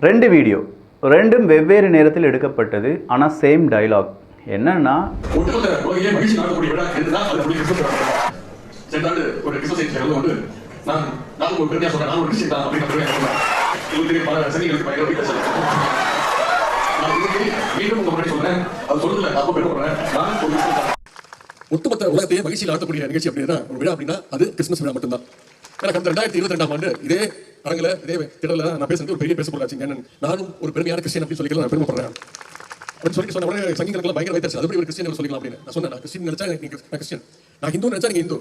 2 video ரெண்டும் வெவ்வேறு நேரத்தில் எடுக்கப்பட்டது. ஆனால் சேம் டயலாக் என்னன்னா, ஒட்டுமொத்த உலகத்தையே மகிழ்ச்சியில் ஆட்டக்கூடிய நிகழ்ச்சி அப்படின்னா ஒரு விழா அப்படின்னா அது கிறிஸ்துமஸ் விழா மட்டும்தான். எனக்கு அந்த 2022ஆம் ஆண்டு இதே அரங்கில் இதே திடல நான் பேசுறது ஒரு பெரிய பேச போறாச்சுங்க. நானும் ஒரு பெருமையான கிறிஸ்டியன் அப்படின்னு சொல்லிக்கலாம், நான் பெருமைப்படுறேன் அப்படின்னு சொல்லி சொன்ன உடனே சங்கிகளுக்கு பயங்கர வைத்தாச்சு. அதுபடி ஒரு கிறிஸ்டியன் சொல்லிக்கலாம் அப்படின்னு நான் சொன்னேன். நான் கிறிஸ்டியன் நினைச்சா நீங்க கிறிஸ்டியன், நான் ஹிந்து நினைச்சா நீங்க ஹிந்து,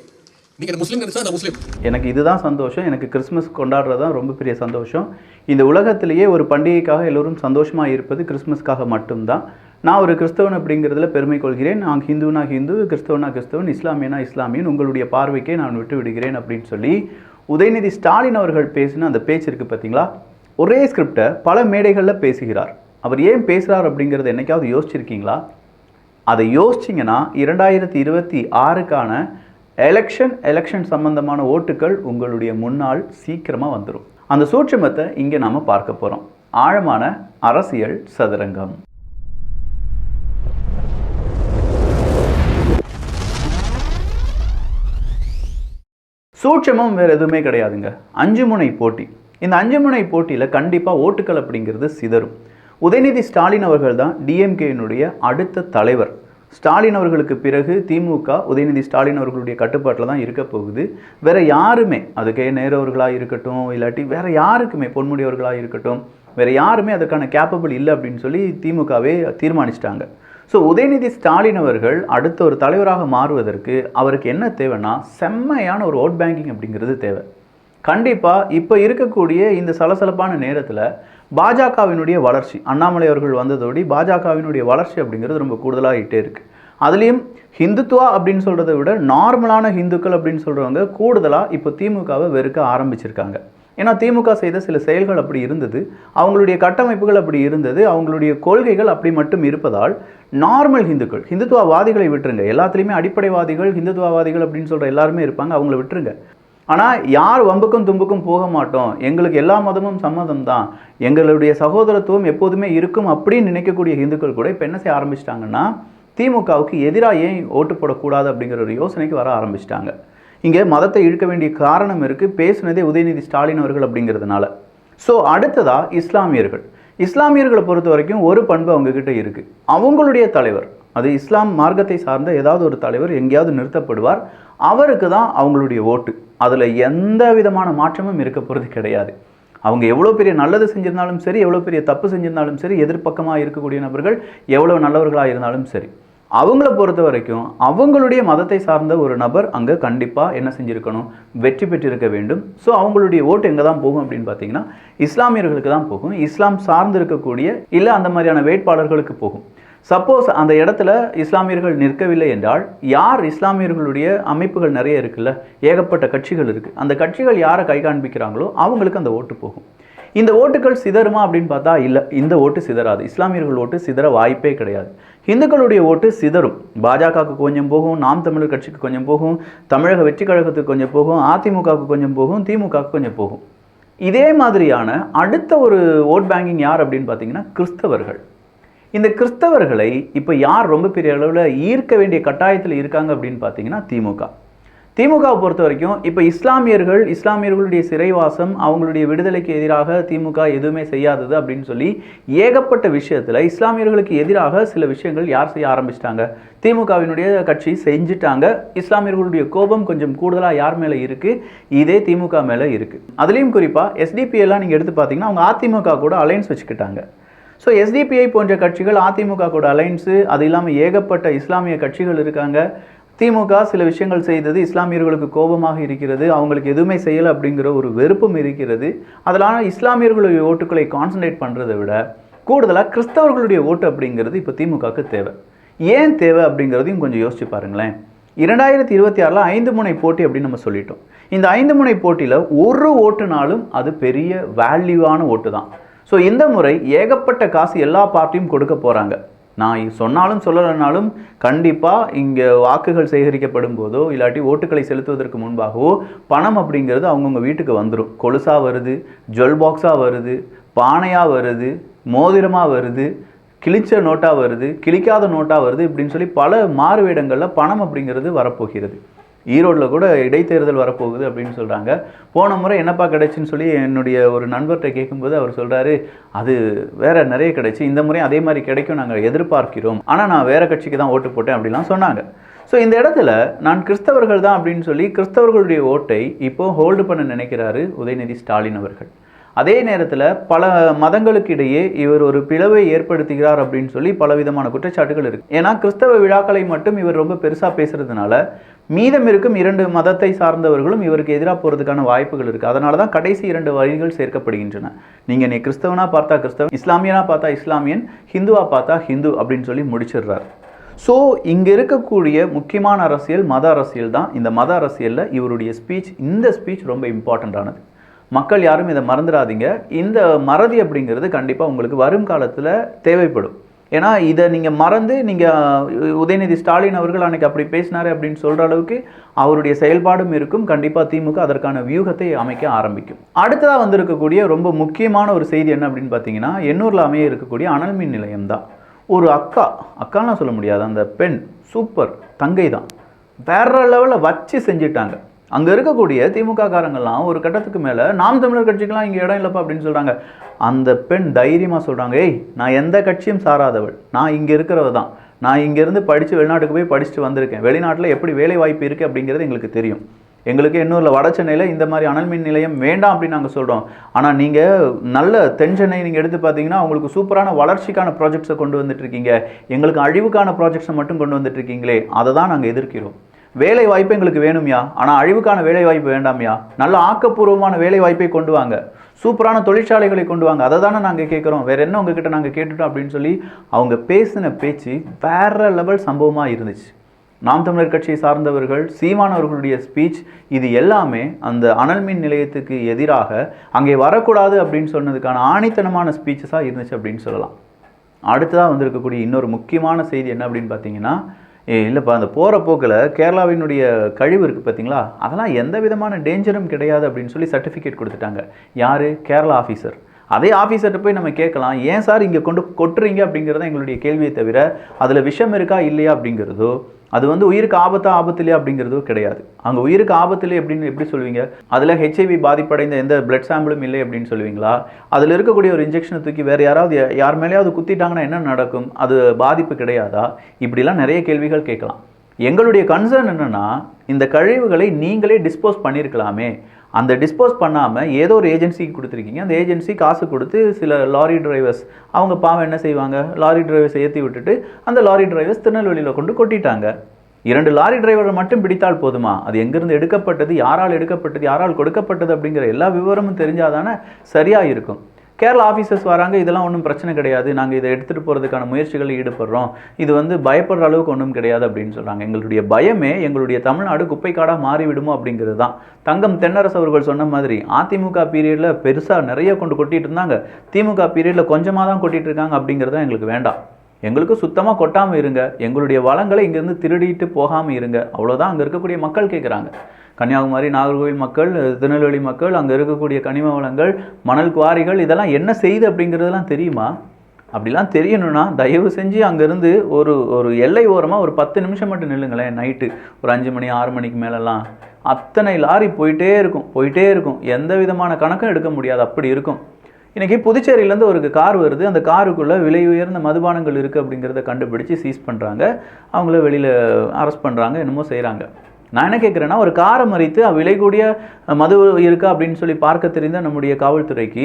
நீங்க முஸ்லீம் நினைச்சா நான் முஸ்லீம். எனக்கு இதுதான் சந்தோஷம். எனக்கு கிறிஸ்மஸ் கொண்டாடுறது தான் ரொம்ப பெரிய சந்தோஷம். இந்த உலகத்திலேயே ஒரு பண்டிகைக்காக எல்லோரும் சந்தோஷமாக இருப்பது கிறிஸ்மஸ்க்காக மட்டும்தான். நான் ஒரு கிறிஸ்தவன் அப்படிங்கிறதுல பெருமை கொள்கிறேன். நான் ஹிந்துனா ஹிந்து, கிறிஸ்தவனா கிறிஸ்தவன், இஸ்லாமியனா இஸ்லாமியன், உங்களுடைய பார்வைக்கே நான் விட்டு விடுகிறேன் அப்படின்னு சொல்லி உதயநிதி ஸ்டாலின் அவர்கள் பேசின அந்த பேச்சு இருக்குது பார்த்தீங்களா? ஒரே ஸ்கிரிப்டை பல மேடைகளில் பேசுகிறார். அவர் ஏன் பேசுகிறார் அப்படிங்கிறது என்னைக்காவது யோசிச்சிருக்கீங்களா? அதை யோசிச்சிங்கன்னா 2026க்கான எலெக்ஷன் சம்பந்தமான ஓட்டுகள் உங்களுடைய முன்னால் சீக்கிரமாக வந்துடும். அந்த சூட்சுமத்தை இங்கே நாம் பார்க்க போகிறோம். ஆழமான அரசியல் சதுரங்கம். சூட்சமும் வேறு எதுவுமே கிடையாதுங்க. 5 முனை போட்டி. இந்த 5 முனை போட்டியில் கண்டிப்பாக ஓட்டுக்கள் அப்படிங்கிறது சிதறும். உதயநிதி ஸ்டாலின் அவர்கள் தான் டிஎம்கேயினுடைய அடுத்த தலைவர். ஸ்டாலின் அவர்களுக்கு பிறகு திமுக உதயநிதி ஸ்டாலின் அவர்களுடைய கட்டுப்பாட்டில் தான் இருக்க போகுது. வேறு யாருமே, அது கே நேரவர்களாக இருக்கட்டும், இல்லாட்டி வேறு யாருக்குமே, பொன்முடியவர்களாக இருக்கட்டும், வேறு யாருமே அதற்கான கேப்பபிள் இல்லை அப்படின்னு சொல்லி திமுகவே தீர்மானிச்சிட்டாங்க. ஸோ உதயநிதி ஸ்டாலின் அவர்கள் அடுத்த ஒரு தலைவராக மாறுவதற்கு அவருக்கு என்ன தேவைன்னா, செம்மையான ஒரு ஓட் பேங்கிங் அப்படிங்கிறது தேவை. கண்டிப்பாக இப்போ இருக்கக்கூடிய இந்த சலசலப்பான நேரத்தில் பாஜகவினுடைய வளர்ச்சி, அண்ணாமலை அவர்கள் வந்ததோடு பாஜகவினுடைய வளர்ச்சி அப்படிங்கிறது ரொம்ப கூடுதலாகிட்டே இருக்குது. அதுலேயும் ஹிந்துத்துவா அப்படின்னு சொல்கிறத விட நார்மலான ஹிந்துக்கள் அப்படின்னு சொல்கிறவங்க கூடுதலாக இப்போ திமுகவை வெறுக்க ஆரம்பிச்சிருக்காங்க. ஏன்னா திமுக செய்த சில செயல்கள் அப்படி இருந்தது, அவங்களுடைய கட்டமைப்புகள் அப்படி இருந்தது, அவங்களுடைய கொள்கைகள் அப்படி மட்டும் இருப்பதால் நார்மல் ஹிந்துக்கள், ஹிந்துத்துவவாதிகளை விட்டுருங்க, எல்லாத்துலேயுமே அடிப்படைவாதிகள் ஹிந்துத்துவவாதிகள் அப்படின்னு சொல்கிற எல்லாருமே இருப்பாங்க, அவங்கள விட்டுருங்க. ஆனால் யார் வம்புக்கும் தும்புக்கும் போக மாட்டோம், எங்களுக்கு எல்லா மதமும் சம்மதம் தான், எங்களுடைய சகோதரத்துவம் எப்போதுமே இருக்கும் அப்படின்னு நினைக்கக்கூடிய ஹிந்துக்கள் கூட இப்போ என்ன செய்ய ஆரம்பிச்சிட்டாங்கன்னா, திமுகவுக்கு எதிராக ஏன் ஓட்டு போடக்கூடாது அப்படிங்கிற ஒரு யோசனைக்கு வர ஆரம்பிச்சிட்டாங்க. இங்கே மதத்தை இழுக்க வேண்டிய காரணம் இருக்குது, பேசுனதே உதயநிதி ஸ்டாலின் அவர்கள் அப்படிங்கிறதுனால. ஸோ அடுத்ததாக இஸ்லாமியர்களை பொறுத்த வரைக்கும் ஒரு பண்பு அவங்கக்கிட்ட இருக்குது. அவங்களுடைய தலைவர், அது இஸ்லாம் மார்க்கத்தை சார்ந்த ஏதாவது ஒரு தலைவர் எங்கேயாவது நிறுத்தப்படுவார், அவருக்கு தான் அவங்களுடைய ஓட்டு. அதில் எந்த விதமான மாற்றமும் இருக்க போகிறது கிடையாது. அவங்க எவ்வளோ பெரிய நல்லது செஞ்சிருந்தாலும் சரி, எவ்வளோ பெரிய தப்பு செஞ்சிருந்தாலும் சரி, எதிர்ப்பக்கமாக இருக்கக்கூடிய நபர்கள் எவ்வளோ நல்லவர்களாக இருந்தாலும் சரி, அவங்கள பொறுத்த வரைக்கும் அவங்களுடைய மதத்தை சார்ந்த ஒரு நபர் அங்கே கண்டிப்பாக என்ன செஞ்சுருக்கணும், வெற்றி பெற்றிருக்க வேண்டும். ஸோ அவங்களுடைய ஓட்டு எங்கே தான் போகும் அப்படின்னு பார்த்தீங்கன்னா, இஸ்லாமியர்களுக்கு தான் போகும். இஸ்லாம் சார்ந்து இருக்கக்கூடிய இல்லை அந்த மாதிரியான வேட்பாளர்களுக்கு போகும். சப்போஸ் அந்த இடத்துல இஸ்லாமியர்கள் நிற்கவில்லை என்றால், யார் இஸ்லாமியர்களுடைய அமைப்புகள் நிறைய இருக்குல்ல, ஏகப்பட்ட கட்சிகள் இருக்குது, அந்த கட்சிகள் யாரை கை காண்பிக்கிறாங்களோ அவங்களுக்கு அந்த ஓட்டு போகும். இந்த ஓட்டுகள் சிதறுமா அப்படின்னு பார்த்தா இல்லை, இந்த ஓட்டு சிதறாது. இஸ்லாமியர்கள் ஓட்டு சிதற வாய்ப்பே கிடையாது. இந்துக்களுடைய ஓட்டு சிதறும். பாஜகவுக்கு கொஞ்சம் போகும், நாம் தமிழர் கட்சிக்கு கொஞ்சம் போகும், தமிழக வெற்றி கழகத்துக்கு கொஞ்சம் போகும், அதிமுகவுக்கு கொஞ்சம் போகும், திமுகவுக்கு கொஞ்சம் போகும். இதே மாதிரியான அடுத்த ஒரு ஓட் பேங்கிங் யார் அப்படின்னு பார்த்தீங்கன்னா கிறிஸ்தவர்கள். இந்த கிறிஸ்தவர்களை இப்போ யார் ரொம்ப பெரிய அளவில் ஈர்க்க வேண்டிய கட்டாயத்தில் இருக்காங்க அப்படின்னு பார்த்தீங்கன்னா திமுகவை பொறுத்த வரைக்கும் இப்போ இஸ்லாமியர்களுடைய சிறைவாசம், அவங்களுடைய விடுதலைக்கு எதிராக திமுக எதுவுமே செய்யாதது அப்படின்னு சொல்லி ஏகப்பட்ட விஷயத்தில் இஸ்லாமியர்களுக்கு எதிராக சில விஷயங்கள் யார் செய்ய ஆரம்பிச்சிட்டாங்க, திமுகவினுடைய கட்சி செஞ்சுட்டாங்க. இஸ்லாமியர்களுடைய கோபம் கொஞ்சம் கூடுதலாக யார் மேலே இருக்குது, இதே திமுக மேலே இருக்குது. அதுலேயும் குறிப்பாக எஸ்டிபிஐலாம் நீங்கள் எடுத்து பார்த்தீங்கன்னா அவங்க அதிமுக கூட அலைன்ஸ் வச்சுக்கிட்டாங்க. ஸோ எஸ்டிபிஐ போன்ற கட்சிகள் அதிமுக கூட அலைன்ஸு, அது இல்லாமல் ஏகப்பட்ட இஸ்லாமிய கட்சிகள் இருக்காங்க. திமுக சில விஷயங்கள் செய்தது இஸ்லாமியர்களுக்கு கோபமாக இருக்கிறது, அவங்களுக்கு எதுவுமே செய்யலை அப்படிங்கிற ஒரு வெறுப்பும் இருக்கிறது. அதனால இஸ்லாமியர்களுடைய ஓட்டுக்களை கான்சன்ட்ரேட் பண்ணுறதை விட கூடுதலாக கிறிஸ்தவர்களுடைய ஓட்டு அப்படிங்கிறது இப்போ திமுகவுக்கு தேவை. ஏன் தேவை அப்படிங்கிறதையும் கொஞ்சம் யோசிச்சு பாருங்களேன். 2026 5 முனை போட்டி அப்படின்னு நம்ம சொல்லிட்டோம். இந்த 5 முனை போட்டியில் ஒரு ஓட்டுனாலும் அது பெரிய வேல்யூவான ஓட்டு தான். ஸோ இந்த முறை ஏகப்பட்ட காசு எல்லா பார்ட்டியும் கொடுக்க போகிறாங்க. நான் சொன்னாலும் சொல்லலைனாலும் கண்டிப்பாக இங்கே வாக்குகள் சேகரிக்கப்படும் போதோ இல்லாட்டி ஓட்டுக்களை செலுத்துவதற்கு முன்பாகவோ பணம் அப்படிங்கிறது அவங்கவுங்க வீட்டுக்கு வந்துடும். கொலுசாக வருது, ஜுவல் பாக்ஸாக வருது, பானையாக வருது, மோதிரமாக வருது, கிழிச்ச நோட்டாக வருது, கிழிக்காத நோட்டாக வருது, இப்படின்னு சொல்லி பல மாறு வேடங்களில் பணம் அப்படிங்கிறது வரப்போகிறது. ஈரோட்டில் கூட இடைத்தேர்தல் வரப்போகுது அப்படின்னு சொல்கிறாங்க. போன முறை என்னப்பா கிடைச்சின்னு சொல்லி என்னுடைய ஒரு நண்பர்கிட்ட கேட்கும்போது அவர் சொல்கிறாரு, அது வேற நிறைய கிடைச்சி, இந்த முறையும் அதே மாதிரி கிடைக்கும் நாங்கள் எதிர்பார்க்கிறோம், ஆனால் நான் வேற கட்சிக்கு தான் ஓட்டு போட்டேன் அப்படிலாம் சொன்னாங்க. ஸோ இந்த இடத்துல நான் கிறிஸ்தவர்கள் தான் அப்படின்னு சொல்லி கிறிஸ்தவர்களுடைய ஓட்டை இப்போ ஹோல்டு பண்ண நினைக்கிறாரு உதயநிதி ஸ்டாலின் அவர்கள். அதே நேரத்தில் பல மதங்களுக்கு இடையே இவர் ஒரு பிளவை ஏற்படுத்துகிறார் அப்படின்னு சொல்லி பலவிதமான குற்றச்சாட்டுகள் இருக்கு. ஏன்னா கிறிஸ்தவ விழாக்களை மட்டும் இவர் ரொம்ப பெருசாக பேசுறதுனால மீதம் இருக்கும் 2 மதத்தை சார்ந்தவர்களும் இவருக்கு எதிராக போகிறதுக்கான வாய்ப்புகள் இருக்குது. அதனால தான் கடைசி 2 வரிகள் சேர்க்கப்படுகின்றன. நீங்கள் நீ கிறிஸ்தவனா பார்த்தா கிறிஸ்தவன், இஸ்லாமியனா பார்த்தா இஸ்லாமியன், ஹிந்துவா பார்த்தா ஹிந்து அப்படின்னு சொல்லி முடிச்சிடுறார். ஸோ இங்கே இருக்கக்கூடிய முக்கியமான அரசியல் மத அரசியல் தான். இந்த மத அரசியலில் இவருடைய இந்த ஸ்பீச் ரொம்ப இம்பார்ட்டண்ட்டானது. மக்கள் யாரும் இதை மறந்துடாதீங்க. இந்த மறதி அப்படிங்கிறது கண்டிப்பாக உங்களுக்கு வரும் காலத்தில் தேவைப்படும். ஏன்னா இதை நீங்கள் மறந்து நீங்கள் உதயநிதி ஸ்டாலின் அவர்கள் அன்னைக்கு அப்படி பேசினாரு அப்படின்னு சொல்கிற அளவுக்கு அவருடைய செயல்பாடும் இருக்கும். கண்டிப்பாக திமுக அதற்கான வியூகத்தை அமைக்க ஆரம்பிக்கும். அடுத்ததாக வந்திருக்கக்கூடிய ரொம்ப முக்கியமான ஒரு செய்தி என்ன அப்படின்னு பார்த்தீங்கன்னா, எண்ணூரில் அமைய இருக்கக்கூடிய அனல் மின் நிலையம் தான். ஒரு அக்காலாம் சொல்ல முடியாது, அந்த பெண் சூப்பர் தங்கை தான், வேற லெவலில் வச்சு செஞ்சுட்டாங்க. அங்கே இருக்கக்கூடிய திமுக காரங்கள்லாம் ஒரு கட்டத்துக்கு மேலே நாம் தமிழர் கட்சிக்கெல்லாம் இங்கே இடம் இல்லைப்பா அப்படின்னு சொல்கிறாங்க. அந்த பெண் தைரியமாக சொல்கிறாங்க, ஏய் நான் எந்த கட்சியும் சாராதவள், நான் இங்கே இருக்கிறவ தான், நான் இங்கேருந்து படித்து வெளிநாட்டுக்கு போய் படிச்சுட்டு வந்திருக்கேன், வெளிநாட்டில் எப்படி வேலை வாய்ப்பு இருக்குது அப்படிங்கிறது எங்களுக்கு தெரியும், எங்களுக்கு எண்ணூரில் வட சென்னையில் இந்த மாதிரி அனல் மின் நிலையம் வேண்டாம் அப்படின்னு நாங்கள் சொல்கிறோம். ஆனால் நீங்கள் நல்ல தென் சென்னை நீங்கள் எடுத்து பார்த்தீங்கன்னா உங்களுக்கு சூப்பரான வளர்ச்சிக்கான ப்ராஜெக்ட்ஸை கொண்டு வந்துட்டுருக்கீங்க, எங்களுக்கு அழிவுக்கான ப்ராஜெக்ட்ஸை மட்டும் கொண்டு வந்துட்டுருக்கீங்களே, அதை தான் நாங்கள் எதிர்க்கிறோம். வேலை வாய்ப்பு எங்களுக்கு வேணும்யா, ஆனால் அழிவுக்கான வேலை வாய்ப்பு வேண்டாம்யா, நல்ல ஆக்கப்பூர்வமான வேலை வாய்ப்பை கொண்டு வாங்க, சூப்பரான தொழிற்சாலைகளை கொண்டு வாங்க, அதை தானே நாங்கள் கேட்குறோம், வேறு என்ன உங்ககிட்ட நாங்கள் கேட்டுட்டோம் அப்படின்னு சொல்லி அவங்க பேசின பேச்சு வேற லெவல் சம்பவமாக இருந்துச்சு. நாம் தமிழர் கட்சியை சார்ந்தவர்கள், சீமானவர்களுடைய ஸ்பீச், இது எல்லாமே அந்த அனல் மின் நிலையத்துக்கு எதிராக அங்கே வரக்கூடாது அப்படின்னு சொன்னதுக்கான ஆணித்தனமான ஸ்பீச்சஸாக இருந்துச்சு அப்படின்னு சொல்லலாம். அடுத்ததாக வந்திருக்கக்கூடிய இன்னொரு முக்கியமான செய்தி என்ன அப்படின்னு பார்த்தீங்கன்னா, இல்லைப்பா அந்த போகிற போக்கில் கேரளாவினுடைய கழிவு இருக்குது பார்த்தீங்களா, அதெல்லாம் எந்த விதமான டேஞ்சரும் கிடையாது அப்படின்னு சொல்லி சர்டிஃபிகேட் கொடுத்துட்டாங்க. யார்? கேரளா ஆஃபீஸர். அதே ஆஃபீஸர்கிட்ட போய் நம்ம கேட்கலாம், ஏன் சார் இங்கே கொட்டுறீங்க அப்படிங்கிறத எங்களுடைய கேள்வியை தவிர அதில் விஷம் இருக்கா இல்லையா அப்படிங்கிறதோ, அது வந்து உயிருக்கு ஆபத்து இல்லையா அப்படிங்கிறதோ கிடையாது. அங்கே உயிருக்கு ஆபத்து இல்லை அப்படின்னு எப்படி சொல்லுவீங்க? அதில் ஹெச்ஐவி பாதிப்படைந்த எந்த பிளட் சாம்பிளும் இல்லை அப்படின்னு சொல்லுவீங்களா? அதில் இருக்கக்கூடிய ஒரு இன்ஜெக்ஷனை தூக்கி வேறு யார் மேலேயாவது குத்திட்டாங்கன்னா என்ன நடக்கும்? அது பாதிப்பு கிடையாதா? இப்படிலாம் நிறைய கேள்விகள் கேட்கலாம். எங்களுடைய கன்சர்ன் என்னென்னா, இந்த கழிவுகளை நீங்களே டிஸ்போஸ் பண்ணியிருக்கலாமே, அந்த டிஸ்போஸ் பண்ணாமல் ஏதோ ஒரு ஏஜென்சிக்கு கொடுத்துருக்கீங்க, அந்த ஏஜென்சி காசு கொடுத்து சில லாரி டிரைவர்ஸ் அவங்க பாவம் என்ன செய்வாங்க, லாரி டிரைவர்ஸை ஏற்றி விட்டுட்டு அந்த லாரி டிரைவர்ஸ் திருநெல்வேலியில் கொண்டு கொட்டிட்டாங்க. 2 லாரி டிரைவரை மட்டும் பிடித்தால் போதுமா? அது எங்கேருந்து எடுக்கப்பட்டது, யாரால் எடுக்கப்பட்டது, யாரால் கொடுக்கப்பட்டது அப்படிங்கிற எல்லா விவரமும் தெரிஞ்சாதானே சரியாக இருக்கும். கேரளா ஆஃபீஸர்ஸ் வராங்க, இதெல்லாம் ஒன்றும் பிரச்சனை கிடையாது, நாங்கள் இதை எடுத்துகிட்டு போகிறதுக்கான முயற்சிகளில் ஈடுபடுறோம், இது வந்து பயப்படுற அளவுக்கு ஒன்றும் கிடையாது அப்படின்னு சொல்கிறாங்க. எங்களுடைய பயமே எங்களுடைய தமிழ்நாடு குப்பைக்காடாக மாறிவிடுமோ அப்படிங்கிறது தான். தங்கம் தென்னரசு அவர்கள் சொன்ன மாதிரி அதிமுக பீரியடில் பெருசாக நிறைய கொண்டு கொட்டிகிட்டு இருந்தாங்க, திமுக பீரியடில் கொஞ்சமாக தான் கொட்டிகிட்டு இருக்காங்க அப்படிங்கிறது தான் எங்களுக்கு வேண்டாம். எங்களுக்கு சுத்தமாக கொட்டாமல் இருங்க, எங்களுடைய வளங்களை இங்கேருந்து திருடிட்டு போகாமல் இருங்க, அவ்வளோதான் அங்கே இருக்கக்கூடிய மக்கள் கேட்குறாங்க. கன்னியாகுமரி, நாகர்கோவில் மக்கள், திருநெல்வேலி மக்கள், அங்கே இருக்கக்கூடிய கனிம வளங்கள், மணல் குவாரிகள், இதெல்லாம் என்ன செய்யுது அப்படிங்கிறதுலாம் தெரியுமா? அப்படிலாம் தெரியணும்னா தயவு செஞ்சு அங்கேருந்து ஒரு எல்லை ஓரமாக ஒரு 10 நிமிஷம் மட்டும் நில்லுங்களேன். நைட்டு ஒரு 5 மணி 6 மணிக்கு மேலெல்லாம் அத்தனை லாரி போயிட்டே இருக்கும், எந்த விதமான கணக்கும் எடுக்க முடியாது, அப்படி இருக்கும். இன்றைக்கி புதுச்சேரியிலேருந்து ஒரு கார் வருது, அந்த காருக்குள்ளே விலை உயர்ந்த மதுபானங்கள் இருக்குது அப்படிங்கிறத கண்டுபிடிச்சி சீஸ் பண்ணுறாங்க, அவங்கள வெளியில் அரெஸ்ட் பண்ணுறாங்க, என்னமோ செய்கிறாங்க. நான் என்ன கேட்குறேன்னா, ஒரு காரை மறித்து விலை கூடிய மது இருக்கா அப்படின்னு சொல்லி பார்க்க தெரிந்த நம்முடைய காவல்துறைக்கு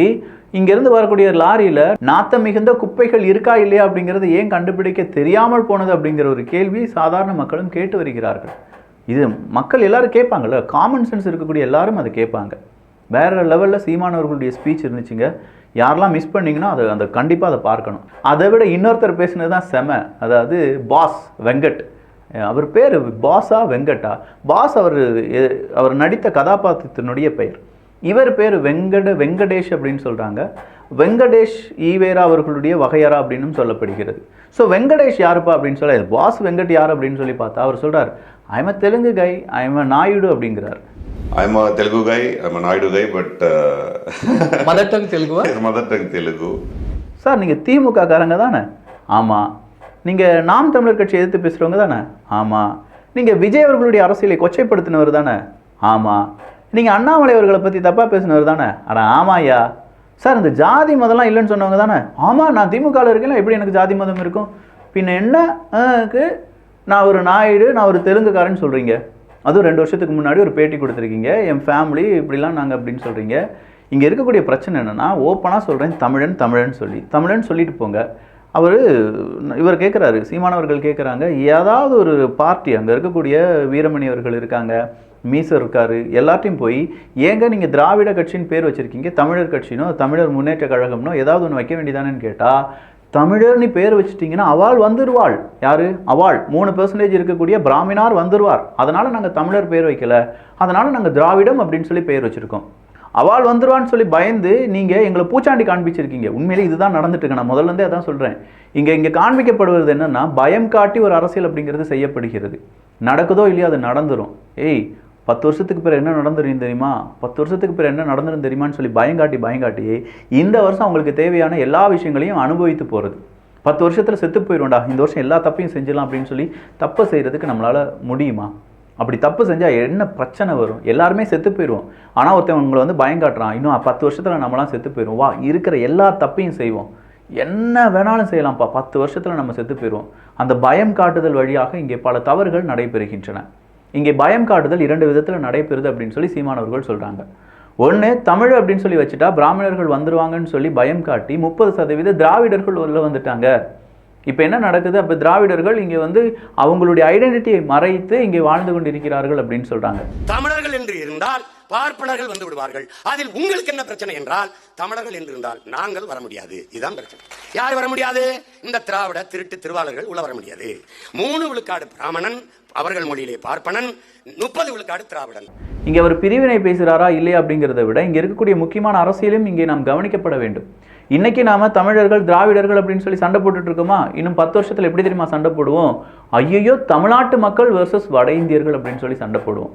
இங்கேருந்து வரக்கூடிய லாரியில் நாத்தம் மிகுந்த குப்பைகள் இருக்கா இல்லையா அப்படிங்கிறது ஏன் கண்டுபிடிக்க தெரியாமல் போனது அப்படிங்கிற ஒரு கேள்வி சாதாரண மக்களும் கேட்டு வருகிறார்கள். இது மக்கள் எல்லாரும் கேட்பாங்கள்ல, காமன் சென்ஸ் இருக்கக்கூடிய எல்லாரும் அதை கேட்பாங்க. வேறு லெவலில் சீமானவர்களுடைய ஸ்பீச் இருந்துச்சுங்க. யாரெல்லாம் மிஸ் பண்ணிங்கன்னா அதை கண்டிப்பாக அதை பார்க்கணும். அதை விட இன்னொருத்தர் பேசினது தான் செம. அதாவது பாஸ் வெங்கட், அவர் பேர் பாஸா வெங்கட்டா? பாஸ் அவர் நடித்த கதாபாத்திரத்தினுடைய பெயர். இவர் பேர் வெங்கடேஷ் அப்படின்னு சொல்கிறாங்க. வெங்கடேஷ் ஈவேரா அவர்களுடைய வகையறா அப்படின்னு சொல்லப்படுகிறது. ஸோ வெங்கடேஷ் யாருப்பா அப்படின்னு சொல்ல, பாஸ் வெங்கட் யார் அப்படின்னு சொல்லி பார்த்தா அவர் சொல்கிறார், I am a Telugu guy, I am a Naidu அப்படிங்கிறார். I'm a Telugu guy, I'm a Naidu guy, but mother tongue தெலுங்குவா? mother tongue Telugu. சார் நீங்கள் திமுக காரங்க தானே? ஆமாம். நீங்கள் நாம் தமிழர் கட்சி எதிர்த்து பேசுகிறவங்க தானே? ஆமாம். நீங்கள் விஜய் அவர்களுடைய அரசியலை கொச்சைப்படுத்தினவர் தானே? ஆமாம். நீங்கள் அண்ணாமலை அவர்களை பற்றி தப்பாக பேசினவர் தானே? அட ஆமாய்யா. சார் இந்த ஜாதி மதம்லாம் இல்லைன்னு சொன்னவங்க தானே? ஆமாம், நான் திமுகவில் இருக்கேன், எப்படி எனக்கு ஜாதி மதம் இருக்கும்? பின்ன என்னக்கு நான் ஒரு நாயுடு, நான் ஒரு தெலுங்குக்காரன்னு சொல்கிறீங்க. அதுவும் 2 வருஷத்துக்கு முன்னாடி ஒரு பேட்டி கொடுத்துருக்கீங்க, என் ஃபேமிலி இப்படிலாம் நாங்கள் அப்படின்னு சொல்கிறீங்க. இங்கே இருக்கக்கூடிய பிரச்சனை என்னென்னா, ஓப்பனாக சொல்கிறேன், தமிழன் சொல்லிட்டு போங்க. இவர் கேட்குறாரு, சீமானவர்கள் கேட்குறாங்க, ஏதாவது ஒரு பார்ட்டி அங்கே இருக்கக்கூடிய வீரமணி அவர்கள் இருக்காங்க, மீசர் இருக்காரு, எல்லாத்தையும் போய் ஏங்க நீங்கள் திராவிட கட்சின்னு பேர் வச்சுருக்கீங்க, தமிழர் கட்சினோ தமிழர் முன்னேற்ற கழகம்னோ ஏதாவது ஒன்று வைக்க வேண்டியதானேன்னு கேட்டால், தமிழர்னு பேர் வச்சுட்டிங்கன்னா அவள் வந்துடுவாள். யார் அவள்? 3% இருக்கக்கூடிய பிராமினார் வந்துடுவார். அதனால் நாங்கள் தமிழர் பேர் வைக்கல, அதனால் நாங்கள் திராவிடம் அப்படின்னு சொல்லி பேர் வச்சுருக்கோம். அவள் வந்துடுவான்னு சொல்லி பயந்து நீங்கள் எங்களை பூச்சாண்டி காண்பிச்சிருக்கீங்க. உண்மையிலே இதுதான் நடந்துட்டு இருக்கு. நான் முதல்ல இருந்தே அதான் சொல்கிறேன். இங்கே காண்பிக்கப்படுவது என்னென்னா, பயம் காட்டி ஒரு அரசியல் அப்படிங்கிறது செய்யப்படுகிறது. நடக்குதோ இல்லையோ அது நடந்துடும். 10 வருஷத்துக்கு பிறகு என்ன நடந்துரும் தெரியுமா, 10 வருஷத்துக்கு பிறகு என்ன நடந்துரும் தெரியுமான்னு சொல்லி பயங்காட்டி இந்த வருஷம் அவங்களுக்கு தேவையான எல்லா விஷயங்களையும் அனுபவித்து போகிறது. 10 வருஷத்தில் செத்து போயிடும்டா, இந்த வருஷம் எல்லா தப்பையும் செஞ்சிடலாம் அப்படின்னு சொல்லி தப்பை செய்கிறதுக்கு நம்மளால் முடியுமா? அப்படி தப்பு செஞ்சால் என்ன பிரச்சனை வரும்? எல்லாருமே செத்து போயிடுவோம். ஆனால் ஒருத்தன் உங்களை பயங்காட்டுறான், இன்னும் 10 வருஷத்தில் நம்மளாம் செத்து போயிடுவோம், வா இருக்கிற எல்லா தப்பையும் செய்வோம், என்ன வேணாலும் செய்யலாம்ப்பா, 10 வருஷத்தில் நம்ம செத்து போயிடுவோம். அந்த பயம் காட்டுதல் வழியாக இங்கே பல தவறுகள் நடைபெறுகின்றன. இங்கே பயம் காட்டுதல் 2 விதத்தில் நடைபெறுது அப்படின்னு சொல்லி சீமானவர்கள் சொல்கிறாங்க. ஒன்று, தமிழ் அப்படின்னு சொல்லி வச்சுட்டா பிராமணர்கள் வந்துடுவாங்கன்னு சொல்லி பயம் காட்டி 30% திராவிடர்கள் உள்ள வந்துட்டாங்க. இப்போ என்ன நடக்குது? அப்போ திராவிடர்கள் இங்கே அவங்களுடைய ஐடென்டிட்டியை மறைத்து இங்கே வாழ்ந்து கொண்டிருக்கிறார்கள் அப்படின்னு சொல்கிறாங்க. தமிழர்கள் என்று இருந்தால் பார்ப்பனர்கள் வந்து விடுவார்கள். அதில் உங்களுக்கு என்ன பிரச்சனை என்றால், தமிழர்கள் என்று இருந்தால் நாங்கள் வர முடியாது. இதுதான் பிரச்சனை. யார் வர முடியாது? இந்த திராவிட திருட்டு திருவாளர்கள் உள்ள வர முடியாது. 3 விழுக்காடு பிராமணன், அவர்கள் மொழியிலே பார்ப்பனன், 30 விழுக்காடு திராவிடன். இங்கே அவர் பிரிவினை பேசுகிறாரா இல்லையா அப்படிங்கிறத விட இங்கே இருக்கக்கூடிய முக்கியமான அரசியலும் இங்கே நாம் கவனிக்கப்பட வேண்டும். இன்னைக்கு நாம தமிழர்கள் திராவிடர்கள் அப்படின்னு சொல்லி சண்டை போட்டுட்டு இருக்கோமா? இன்னும் 10 வருஷத்துல எப்படி தெரியுமா சண்டை போடுவோம்? ஐயோ தமிழ்நாட்டு மக்கள் வெர்சஸ் வட இந்தியர்கள் அப்படின்னு சொல்லி சண்டை போடுவோம்.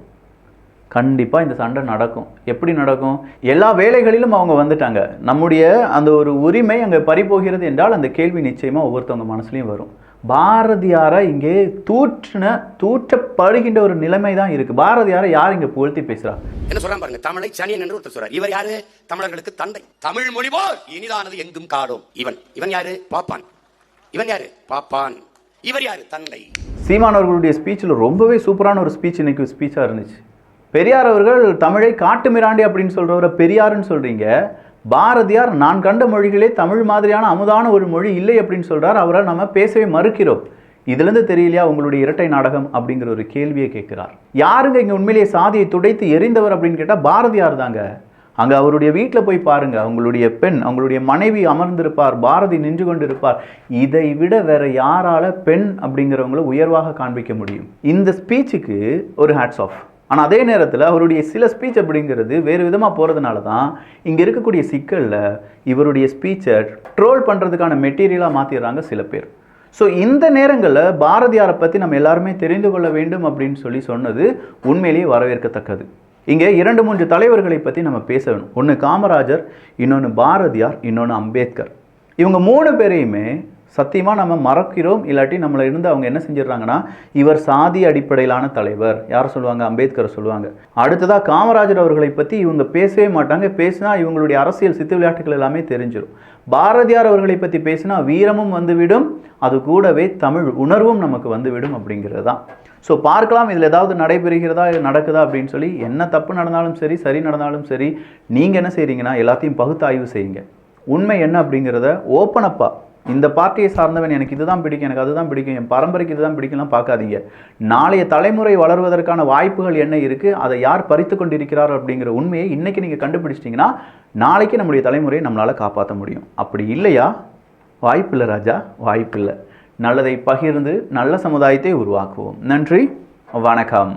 கண்டிப்பா இந்த சண்டை நடக்கும். எப்படி நடக்கும்? எல்லா வேலைகளிலும் அவங்க வந்துட்டாங்க. நம்முடைய அந்த ஒரு உரிமை அங்கே பறிபோகிறது என்றால் அந்த கேள்வி நிச்சயமா ஒவ்வொருத்தவங்க மனசுலையும் வரும். பாரதியாரை இங்கே தூற்றப்படுகின்ற ஒரு நிலைமை தான் இருக்கு. பாரதியாரை யார் இங்க புகழ்த்தி பேசுறா? என்ன சொல்றான் பாருங்க, தமிழை சனியன் என்று ஒருத்தர் சொல்றார். இவர் யாரு? தமிழர்களுக்கு தந்தை. தமிழ் மொழி போல் இனிதானது எங்கும் காடும். இவன் யாரு? பாப்பான். இவன் யாரு? பாப்பான். இவர் யாரு? தந்தை. சீமானவர்களுடைய ஸ்பீச்சில் ரொம்பவே சூப்பரான ஒரு ஸ்பீச் இன்னைக்கு ஸ்பீச்சாக இருந்துச்சு. பெரியார் அவர்கள் தமிழை காட்டு மிராண்டி அப்படின்னு சொல்றவரை பெரியாருன்னு சொல்றீங்க. பாரதியார் நான் கண்ட மொழிகளே தமிழ் மாதிரியான அமுதான ஒரு மொழி இல்லை அப்படின்னு சொல்றார். அவரை நம்ம பேசவே மறுக்கிறோம். இதுலேருந்து தெரியலையா உங்களுடைய இரட்டை நாடகம் அப்படிங்கிற ஒரு கேள்வியை கேட்கிறார். யாருங்க இங்கே உண்மையிலேயே சாதியை துடைத்து எரிந்தவர் அப்படின்னு கேட்டால் பாரதியார் தாங்க. அங்கே அவருடைய வீட்டில் போய் பாருங்க, அவங்களுடைய பெண், அவங்களுடைய மனைவி அமர்ந்திருப்பார், பாரதி நின்று கொண்டு இருப்பார். இதை விட வேற யாரால பெண் அப்படிங்கிறவங்கள உயர்வாக காண்பிக்க முடியும்? இந்த ஸ்பீச்சுக்கு ஒரு ஹேட்ஸ் ஆஃப். ஆனால் அதே நேரத்தில் அவருடைய சில ஸ்பீச் அப்படிங்கிறது வேறு விதமாக போகிறதுனால தான் இங்கே இருக்கக்கூடிய சிக்கலில் இவருடைய ஸ்பீச்சை ட்ரோல் பண்ணுறதுக்கான மெட்டீரியலாக மாற்றிடுறாங்க சில பேர். ஸோ இந்த நேரங்களில் பாரதியாரை பற்றி நம்ம எல்லாருமே தெரிந்து கொள்ள வேண்டும் அப்படின்னு சொல்லி சொன்னது உண்மையிலேயே வரவேற்கத்தக்கது. இங்கே 2-3 தலைவர்களை பற்றி நம்ம பேச வேணும். ஒன்று காமராஜர், இன்னொன்று பாரதியார், இன்னொன்று அம்பேத்கர். இவங்க 3 பேரையுமே சத்தியமாக நம்ம மறக்கிறோம். இல்லாட்டி நம்மளை இருந்து அவங்க என்ன செஞ்சிடறாங்கன்னா, இவர் சாதி அடிப்படையிலான தலைவர். யாரை சொல்லுவாங்க? அம்பேத்கரை சொல்லுவாங்க. அடுத்ததாக காமராஜர் அவர்களை பற்றி இவங்க பேசவே மாட்டாங்க. பேசினா இவங்களுடைய அரசியல் சித்து விளையாட்டுகள் எல்லாமே தெரிஞ்சிடும். பாரதியார் அவர்களை பற்றி பேசினா வீரமும் வந்துவிடும், அது கூடவே தமிழ் உணர்வும் நமக்கு வந்துவிடும் அப்படிங்கிறது தான். ஸோ பார்க்கலாம் இதில் ஏதாவது நடைபெறுகிறதா நடக்குதா அப்படின்னு சொல்லி. என்ன தப்பு நடந்தாலும் சரி, சரி நடந்தாலும் சரி, நீங்கள் என்ன செய்கிறீங்கன்னா எல்லாத்தையும் பகுத்தாய்வு செய்யுங்க. உண்மை என்ன அப்படிங்கிறத ஓப்பனப்பா, இந்த பார்ட்டியை சார்ந்தவன் எனக்கு இதுதான் பிடிக்கும், எனக்கு அதுதான் பிடிக்கும், என் பரம்பரைக்கு இதுதான் பிடிக்கலாம் பார்க்காதீங்க. நாளைய தலைமுறை வளர்வதற்கான வாய்ப்புகள் என்ன இருக்குது, அதை யார் பறித்து கொண்டிருக்கிறார் அப்படிங்கிற உண்மையை இன்றைக்கி நீங்கள் கண்டுபிடிச்சிட்டிங்கன்னா நாளைக்கு நம்முடைய தலைமுறையை நம்மளால் காப்பாற்ற முடியும். அப்படி இல்லையா? வாய்ப்பில்லை ராஜா, வாய்ப்பில்லை. நல்லதை பகிர்ந்து நல்ல சமுதாயத்தை உருவாக்குவோம். நன்றி, வணக்கம்.